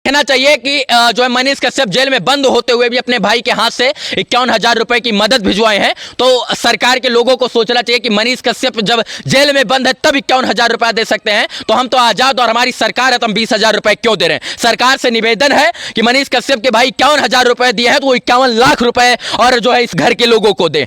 कहना चाहिए कि जो है मनीष कश्यप जेल में बंद होते हुए भी अपने भाई के हाथ से 51,000 रुपए की मदद भिजवाए हैं। तो सरकार के लोगों को सोचना चाहिए कि मनीष कश्यप जब जेल में बंद है तब 51,000 रुपए दे सकते हैं, तो हम तो आजाद और हमारी सरकार है तो हम 20,000 रुपए क्यों दे रहे हैं। सरकार से निवेदन है कि मनीष कश्यप के भाई 51,000 रुपए दिए हैं तो वो 51 लाख रुपए और जो है इस घर के लोगों को दे।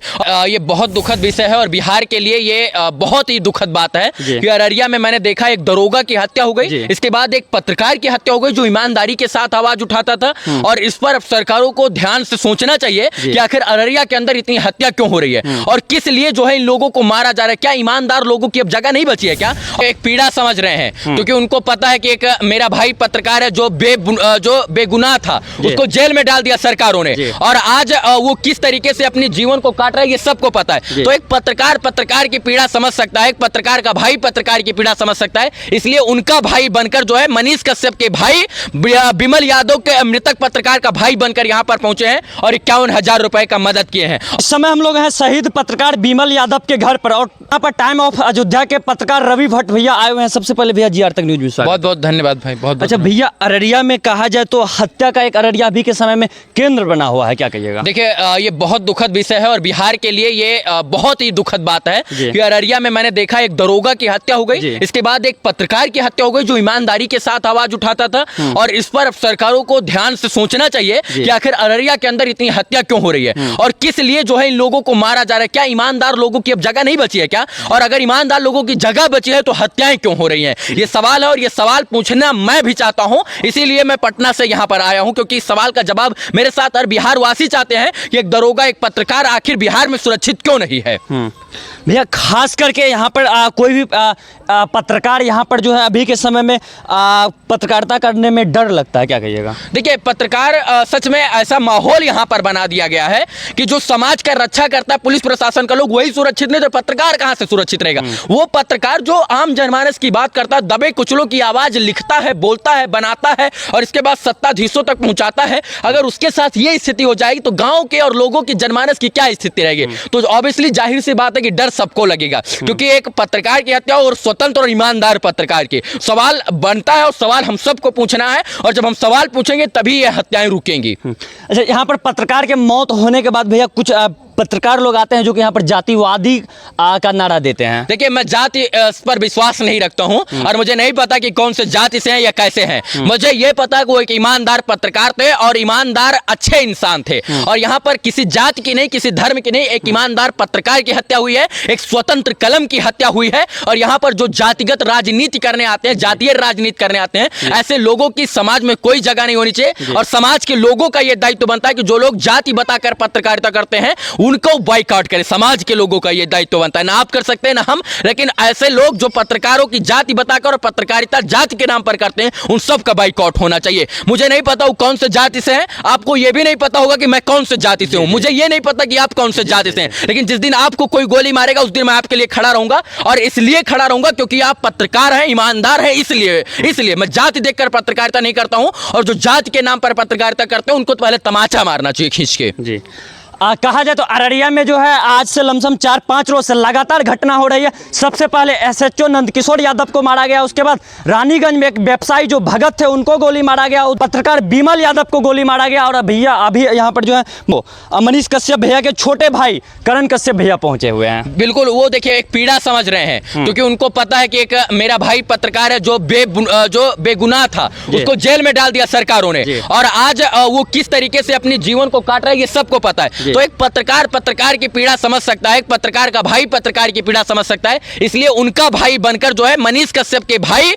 ये बहुत दुखद विषय है और बिहार के लिए ये बहुत ही दुखद बात है कि अररिया में मैंने देखा एक दरोगा की हत्या हो गई, इसके बाद एक पत्रकार की हत्या हो गई जो ईमानदारी के साथ आवाज उठाता था। और इस पर सरकारों को ध्यान से सोचना चाहिए कि आखिर अररिया के अंदर इतनी हत्या क्यों हो रही है और किस लिए जो है इन लोगों को मारा जा रहा है। क्या ईमानदार लोगों की अब जगह नहीं बची है क्या? एक पीड़ा समझ रहे हैं क्योंकि उनको पता है कि एक मेरा भाई पत्रकार है जो बेगुनाह था, उसको जेल में डाल दिया सरकारों ने और आज वो किस तरीके से अपने जीवन को काट रहा है ये सबको पता है। तो एक पत्रकार की पीड़ा समझ सकता है, एक पत्रकार का भाई पत्रकार की पीड़ा समझ सकता है, इसलिए उनका भाई बनकर जो है मनीष कश्यप के भाई बिमल यादव के मृतक पत्रकार का भाई बनकर यहाँ पर पहुंचे हैं और 51,000 रुपए का मदद किए हैं। इस समय हम लोग हैं शहीद पत्रकार बिमल यादव के घर पर और यहाँ पर टाइम ऑफ अयोध्या के पत्रकार रवि भट्ट भैया आए हुए हैं। सबसे पहले भैया जी आर तक न्यूज में स्वागत। बहुत बहुत धन्यवाद भाई। बहुत अच्छा भैया, अररिया में कहा जाए तो हत्या का एक अररिया अभी के समय में केंद्र बना हुआ है, क्या कहिएगा? देखिए ये बहुत दुखद विषय है और बिहार के लिए ये बहुत ही दुखद बात है कि अररिया में मैंने देखा एक दरोगा की हत्या हो गई, इसके बाद एक पत्रकार की हत्या हो गई जो ईमानदारी के साथ आवाज उठाता था। और इस पर सरकारों को ध्यान से सोचना चाहिए कि आखिर अररिया के अंदर इतनी हत्या क्यों हो रही है और किस लिए जो है इन लोगों को मारा जा रहा है। क्या ईमानदार लोगों की अब जगह नहीं बची है क्या? और अगर ईमानदार लोगों की जगह बची है तो हत्याएं क्यों हो रही हैं? ये सवाल है और ये सवाल पूछना मैं भी चाहता हूं, इसीलिए मैं पटना से यहां पर आया हूं क्योंकि इस सवाल का जवाब मेरे साथ हर बिहार वासी चाहते हैं कि एक दरोगा एक पत्रकार आखिर बिहार में सुरक्षित क्यों नहीं है। भैया खास करके यहाँ पर कोई भी पत्रकार यहाँ पर जो है अभी के समय में पत्रकारिता करने में डर लगता है, क्या कहिएगा? देखिए पत्रकार सच में ऐसा माहौल यहाँ पर बना दिया गया है कि जो समाज का रक्षा करता है पुलिस प्रशासन का लोग वही सुरक्षित नहीं तो पत्रकार कहाँ से सुरक्षित रहेगा? वो पत्रकार जो आम जनमानस की बात करता है, दबे कुचलों की आवाज लिखता है, बोलता है, बनाता है और इसके बाद सत्ताधीशों तक पहुंचाता है। अगर उसके साथ ये स्थिति हो जाएगी तो गाँव के और लोगों की जनमानस की क्या स्थिति रहेगी? तो ऑब्वियसली जाहिर सी बात है कि डर सबको लगेगा क्योंकि एक पत्रकार की हत्या और स्वतंत्र और ईमानदार पत्रकार की सवाल बनता है और सवाल हम सबको पूछना है और जब हम सवाल पूछेंगे तभी ये हत्याएं रुकेंगी। अच्छा, यहाँ पर पत्रकार के मौत होने के बाद भैया कुछ पत्रकार लोग आते हैं जो कि यहाँ पर जातिवादी का नारा देते हैं। देखिए मैं जाति पर विश्वास नहीं रखता हूँ और मुझे नहीं पता कि कौन से जाति से हैं या कैसे हैं। मुझे ये पता है कि वो एक ईमानदार पत्रकार थे और ईमानदार अच्छे इंसान थे और यहाँ पर किसी जाति की नहीं, किसी धर्म की नहीं, एक ईमानदार पत्रकार की हत्या हुई है, एक स्वतंत्र कलम की हत्या हुई है। और यहाँ पर जो जातिगत राजनीति करने आते हैं, जातीय राजनीति करने आते हैं, ऐसे लोगों की समाज में कोई जगह नहीं होनी चाहिए और समाज के लोगों का यह दायित्व बनता है कि जो लोग जाति बताकर पत्रकारिता करते हैं उनको बाइकआउट करें। समाज के लोगों का यह दायित्व बनता है, ना आप कर सकते हैं ना हम, लेकिन ऐसे लोग जो पत्रकारों की जाति बताकर और पत्रकारिता जाति के नाम पर करते हैं उन सब का बाइकआउट होना चाहिए। मुझे नहीं पता वो कौन से जाति से हैं, आपको यह भी नहीं पता होगा कि मैं कौन से जाति से हूं, मुझे यह नहीं पता कि आप कौन से जाति से हैं, लेकिन जिस दिन आपको कोई गोली मारेगा उस दिन मैं आपके लिए खड़ा रहूंगा और इसलिए खड़ा रहूंगा क्योंकि आप पत्रकार हैं, ईमानदार हैं। इसलिए मैं जाति देखकर पत्रकारिता नहीं करता हूं और जो जाति के नाम पर पत्रकारिता करते हैं उनको तो पहले तमाचा मारना चाहिए खींच के। जी कहा जाए तो अररिया में जो है आज से लमसम 4-5 रोज से लगातार घटना हो रही है। सबसे पहले एसएचओ नंदकिशोर यादव को मारा गया, उसके बाद रानीगंज में एक व्यवसायी जो भगत थे उनको गोली मारा गया, पत्रकार बिमल यादव को गोली मारा गया और भैया अभी यहाँ पर जो है वो मनीष कश्यप भैया के छोटे भाई करण कश्यप भैया पहुंचे हुए हैं। बिल्कुल, वो देखिए एक पीड़ा समझ रहे हैं क्योंकि उनको पता है कि एक मेरा भाई पत्रकार है जो बेगुनाह था, उसको जेल में डाल दिया सरकारों ने और आज वो किस तरीके से अपने जीवन को काट रहा है ये सबको पता है। तो एक पत्रकार की पीड़ा समझ सकता है, एक पत्रकार का भाई पत्रकार की पीड़ा समझ सकता है, इसलिए उनका भाई बनकर जो है मनीष कश्यप के भाई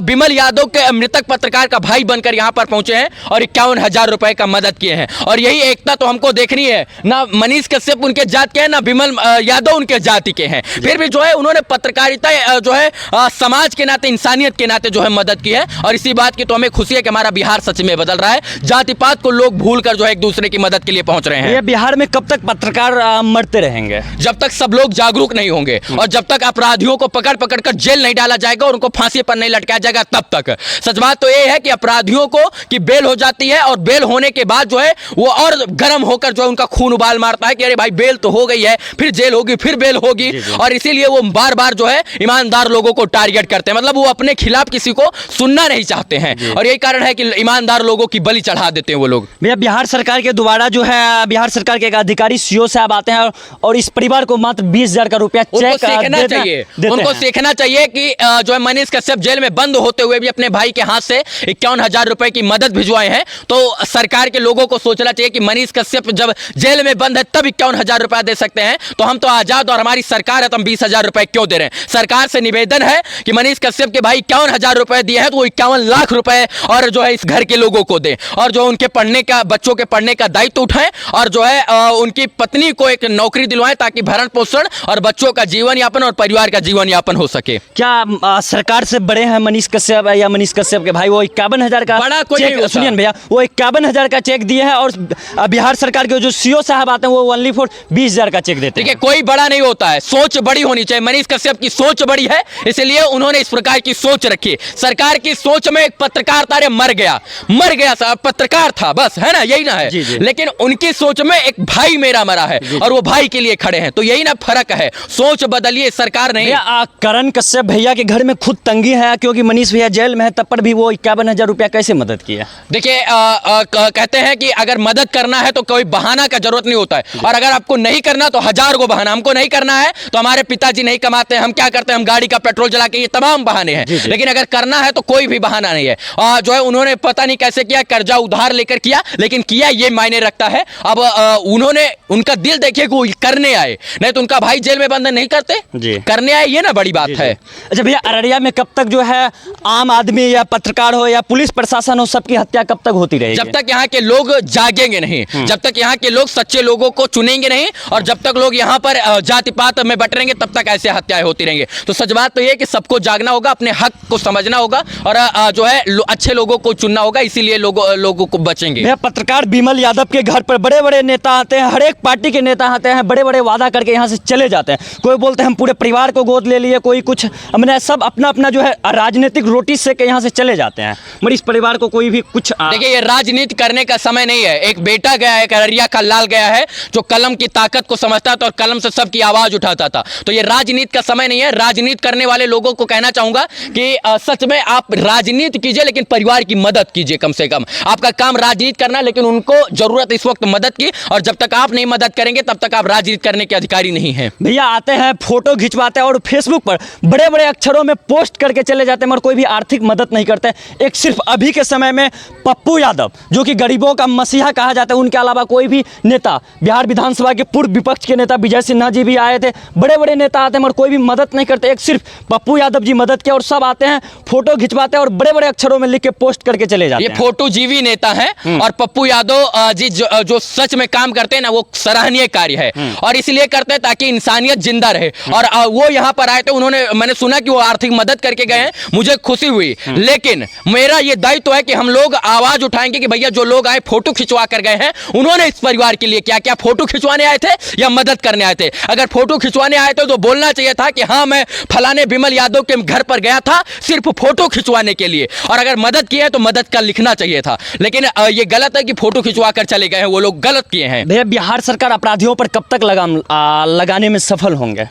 बिमल यादव के मृतक पत्रकार का भाई बनकर यहाँ पर पहुंचे हैं और 51,000 रुपए का मदद किए हैं। और यही एकता तो हमको देखनी है, ना मनीष कश्यप उनके जाति के हैं, ना बिमल यादव उनके जाति के हैं, फिर भी जो है उन्होंने पत्रकारिता जो है समाज के नाते, इंसानियत के नाते जो है मदद की है। और इसी बात की तो हमें खुशी है कि हमारा बिहार सच में बदल रहा है, जाति पात को लोग भूल कर जो है एक दूसरे की मदद के लिए पहुंच रहे हैं। बिहार में कब तक पत्रकार मरते रहेंगे? जब तक सब लोग जागरूक नहीं होंगे और जब तक अपराधियों को पकड़ पकड़ कर जेल नहीं डाला जाएगा और उनको फांसी पर नहीं लटकाया जाएगा तब तक। सच बात तो ये है कि अपराधियों को कि बेल हो जाती है और बेल होने के बाद जो है वो और गर्म होकर जो है उनका खून उबाल मारता है कि अरे भाई बेल तो हो गई है, फिर जेल होगी, फिर बेल होगी। और इसीलिए वो बार बार जो है ईमानदार लोगों को टारगेट करते हैं, मतलब वो अपने खिलाफ किसी को सुनना नहीं चाहते हैं और यही कारण है कि ईमानदार लोगों की बलि चढ़ा देते हैं वो लोग। भैया बिहार सरकार के दोबारा जो है बिहार सरकार के एक अधिकारी सीओ साहब आते हैं और इस परिवार को मात्र 20,000 का रुपया चेक सीखना चाहिए, उनको सीखना चाहिए कि जो है मनीष कश्यप जेल में बंद होते हुए भी अपने भाई के हाथ से 51,000 रुपए की मदद भिजवाए हैं। तो सरकार के लोगों को सोचना चाहिए कि मनीष कश्यप जब जेल में बंद है तब 51,000 रुपए दे सकते हैं, तो हम तो आजाद और हमारी सरकार है तो हम 20,000 रुपए क्यों दे रहे हैं। सरकार से निवेदन है कि मनीष कश्यप के भाई 51,000 रुपए दिए हैं तो वो 51 लाख रुपए और जो है इस घर के लोगों को दें और जो उनके पढ़ने का, बच्चों के पढ़ने का दायित्व उठाएं और जो है उनकी पत्नी को एक नौकरी दिलवाएं ताकि भरण पोषण और बच्चों का जीवन यापन और परिवार का जीवन यापन हो सके। क्या सरकार से बड़े हैं मनीष कश्यप या मनीष कश्यप के भाई? वो 51,000 का बड़ा कोई नहीं होता। सुनिए भैया, वो 51,000 का चेक दिए हैं और बिहार सरकार के जो सीओ साहब आते हैं वो ओनली फॉर 20,000 का चेक देते हैं। देखिए कोई बड़ा नहीं होता है, सोच बड़ी होनी चाहिए। मनीष कश्यप की सोच बड़ी है इसलिए उन्होंने इस प्रकार की सोच रखी। सरकार की सोच में एक पत्रकार था, मर गया पत्रकार था बस, है ना, यही ना है। लेकिन उनकी सोच में एक भाई मेरा मरा है और वो भाई के लिए खड़े हैं, तो यही ना फर्क है। सोच बदलिए, सरकार नहीं। करण कश्यप भैया के घर में खुद तंगी है क्योंकि मनीष भैया जेल में है, तब पर भी वो 51,000 रुपया कैसे मदद किया? देखिए कहते हैं कि अगर मदद करना है तो कोई बहाना का जरूरत नहीं होता है और अगर आपको नहीं करना तो 1000 को बहाना। हमको नहीं करना है तो हमारे पिताजी नहीं कमाते, हम क्या करते हैं, हम गाड़ी का पेट्रोल जला के, ये तमाम बहाने हैं। लेकिन अगर करना है तो कोई भी बहाना नहीं है। जो है उन्होंने पता नहीं कैसे किया, कर्जा उधार लेकर किया, लेकिन किया, ये मायने रखता है। अब उन्होंने, उनका दिल देखिए कि वो करने आए, नहीं तो उनका भाई जेल में बंद नहीं करते, करने आए, ये ना बड़ी बात है। अच्छा भैया, अररिया में कब तक जो है आम आदमी या पत्रकार हो या पुलिस प्रशासन हो, सबकी हत्या कब तक होती रहेगी? जब तक यहाँ के लोग जागेंगे नहीं, जब तक यहाँ के लोग सच्चे लोगों को चुनेंगे नहीं और जब तक लोग यहाँ पर जाति पात में बटरेंगे तब तक ऐसे हत्याएं होती रहेंगी। तो सच बात तो ये कि सबको जागना होगा, अपने हक को समझना होगा और जो है अच्छे लोगों को चुनना होगा, इसीलिए लोगों को बचेंगे। पत्रकार बिमल यादव के घर पर बड़े बड़े नेता आते हैं, हर एक पार्टी के नेता आते हैं, बड़े बड़े वादा करके यहाँ से चले जाते हैं। कोई बोलते हैं हम पूरे परिवार को गोद ले लिए, कोई कुछ, हमने सब अपना अपना जो है राजनीतिक रोटी से के यहाँ से चले जाते हैं, मगर इस परिवार को कोई भी कुछ। देखिए ये राजनीति करने का समय नहीं है। एक बेटा गया है, एक अररिया का लाल गया है जो कलम की ताकत को समझता था और कलम से सबकी आवाज उठाता था। तो ये राजनीति का समय नहीं है। राजनीति करने वाले लोगों को कहना चाहूंगा कि सच में आप राजनीति कीजिए लेकिन परिवार की मदद कीजिए। कम से कम आपका काम राजनीति करना, लेकिन उनको जरूरत इस वक्त मदद की, और जब तक आप नहीं मदद करेंगे तब तक आप राजनीति करने के अधिकारी नहीं हैं। भैया आते हैं, फोटो खिंचवाते हैं और फेसबुक पर बड़े बड़े अक्षरों में पोस्ट करके चले जाते हैं, मगर कोई भी आर्थिक मदद नहीं करते। एक सिर्फ अभी के समय में पप्पू यादव जो कि गरीबों का मसीहा कहा जाता है, उनके अलावा कोई भी नेता, बिहार विधानसभा के पूर्व विपक्ष के नेता विजय सिन्हा जी भी आए थे, बड़े बड़े नेता आते हैं मगर कोई भी मदद नहीं करते। एक सिर्फ पप्पू यादव जी मदद किया और सब आते हैं, फोटो खिंचवाते हैं और बड़े बड़े अक्षरों में लिख के पोस्ट करके चले जाते हैं। ये फोटो जीवी नेता हैं और पप्पू यादव जी जो सच में काम करते हैं ना, वो सराहनीय कार्य है और इसलिए करते हैं ताकि इंसानियत जिंदा रहे। और वो यहाँ पर आए थे, उन्होंने, मैंने सुना कि वो आर्थिक मदद करके गए हैं, मुझे खुशी हुई। लेकिन मेरा ये दायित्व है कि हम लोग आवाज उठाएंगे कि भैया जो लोग आए फोटो खिंचवा कर गए हैं, उन्होंने इस परिवार के लिए क्या क्या, फोटो खिंचवाने आए थे या मदद करने आए थे? अगर फोटो खिंचवाने आए थे तो बोलना चाहिए था कि हाँ मैं फलाने बिमल यादव के घर पर गया था सिर्फ फोटो खिंचवाने के लिए, और अगर मदद की है तो मदद का लिखना चाहिए था। लेकिन ये गलत है कि फोटो खिंचवा कर चले गए हैं, वो लोग गलत किए हैं। भैया बिहार सरकार अपराधियों पर कब तक लगाम लगाने में सफल होंगे?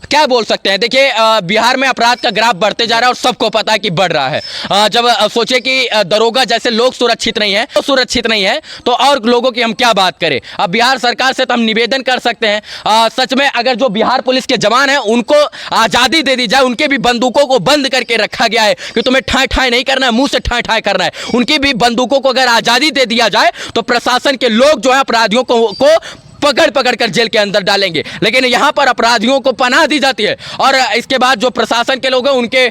क्या बोल सकते हैं। देखिए बिहार में अपराध का ग्राफ बढ़ते जा रहा है और सबको पता है कि बढ़ रहा है। जब सोचे कि दरोगा जैसे लोग सुरक्षित नहीं है, तो सुरक्षित नहीं है तो और लोगों की हम क्या बात करें। अब बिहार सरकार से तो हम निवेदन कर सकते हैं, सच में अगर जो बिहार पुलिस के जवान हैं उनको आज़ादी दे दी जाए, उनके भी बंदूकों को बंद करके रखा गया है कि तुम्हें ठाए ठाए नहीं करना है, मुंह से ठाए ठाए करना है, उनकी भी बंदूकों को अगर आज़ादी दे दिया जाए तो प्रशासन के लोग जो है अपराधियों को पकड़ पकड़ कर जेल के अंदर डालेंगे। लेकिन यहाँ पर अपराधियों को पनाह दी जाती है और इसके बाद जो प्रशासन के लोग हैं उनके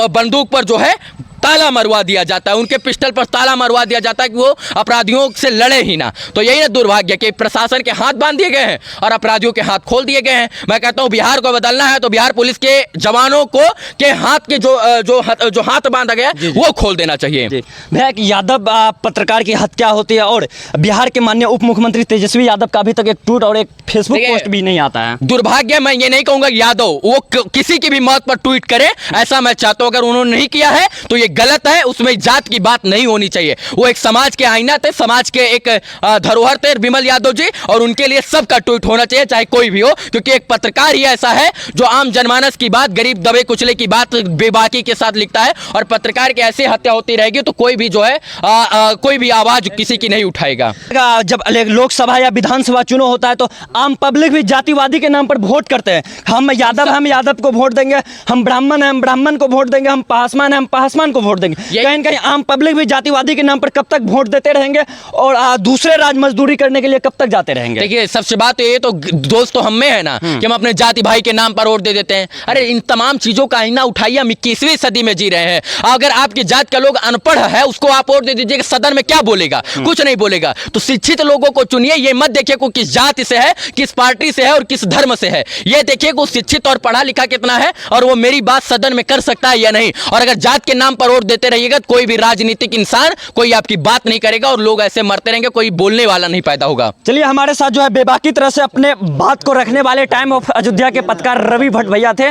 बंदूक पर जो है ताला मरवा दिया जाता है, उनके पिस्टल पर ताला मरवा दिया जाता है कि वो अपराधियों से लड़े ही ना। तो यही ना दुर्भाग्य कि प्रशासन के हाथ बांध दिए गए हैं और अपराधियों के हाथ खोल दिए गए हैं। मैं कहता हूं बिहार को बदलना है तो बिहार पुलिस के जवानों को के हाथ के जो हाथ बांधा गया है वो खोल देना चाहिए। भैया एक यादव पत्रकार की हत्या होती है और बिहार के माननीय उप मुख्यमंत्री तेजस्वी यादव का अभी तक एक ट्वीट और एक फेसबुक देखिए, पोस्ट भी नहीं आता है। दुर्भाग्य, मैं ये नहीं कहूंगा कि यादव वो किसी की भी मौत पर ट्वीट करे, ऐसा मैं चाहता हूं। अगर उन्होंने नहीं किया है तो ये गलत है, उसमें जात की बात नहीं होनी चाहिए। वो एक समाज के आईना थे, समाज के एक धरोहर थे विमल यादव जी, और उनके लिए सबका ट्वीट होना चाहिए चाहे कोई भी हो, क्योंकि एक पत्रकार ही ऐसा है जो आम जनमानस की बात, गरीब दबे कुचले की बात बेबाकी के साथ लिखता है। और पत्रकार की ऐसी हत्या होती रहेगी तो कोई भी जो है कोई भी आवाज किसी की नहीं उठाएगा। जब लोकसभा या विधानसभा चुनाव होता है तो आम पब्लिक भी जातिवादी के नाम पर वोट करते हैं। हम यादव को वोट देंगे, हम ब्राह्मण हैं हम ब्राह्मण को वोट देंगे, हम पासवान हैं हम पासवान को वोट देंगे। कहीं न कहीं आम पब्लिक भी जातिवादी के नाम पर कब तक वोट देते रहेंगे और दूसरे राज्य मजदूरी करने के लिए कब तक जाते रहेंगे? देखिए, सबसे बात ये तो दोस्त तो हम में है ना कि हम अपने जाति भाई के नाम पर वोट दे देते हैं। अरे इन तमाम चीजों का आईना उठाइए, हम 21वीं सदी में जी रहे हैं। अगर आपकी जात का लोग अनपढ़ है उसको आप वोट दे दीजिए, सदन में क्या बोलेगा? कुछ नहीं बोलेगा। तो शिक्षित लोगों को चुनिए, ये मत देखिए को किस जाति से है, किस पार्टी से है और किस धर्म से है। ये देखिए को शिक्षित और पढ़ा लिखा कितना है और वो मेरी बात सदन में कर सकता है या नहीं। और अगर जात के नाम पर वोट देते रहिएगा तो कोई भी राजनीतिक इंसान कोई आपकी बात नहीं करेगा और लोग ऐसे मरते रहेंगे, कोई बोलने वाला नहीं पैदा होगा। चलिए, हमारे साथ जो है बेबाकी तरह से अपने बात को रखने वाले टाइम ऑफ अयोध्या के पत्रकार रवि भट्ट भैया थे।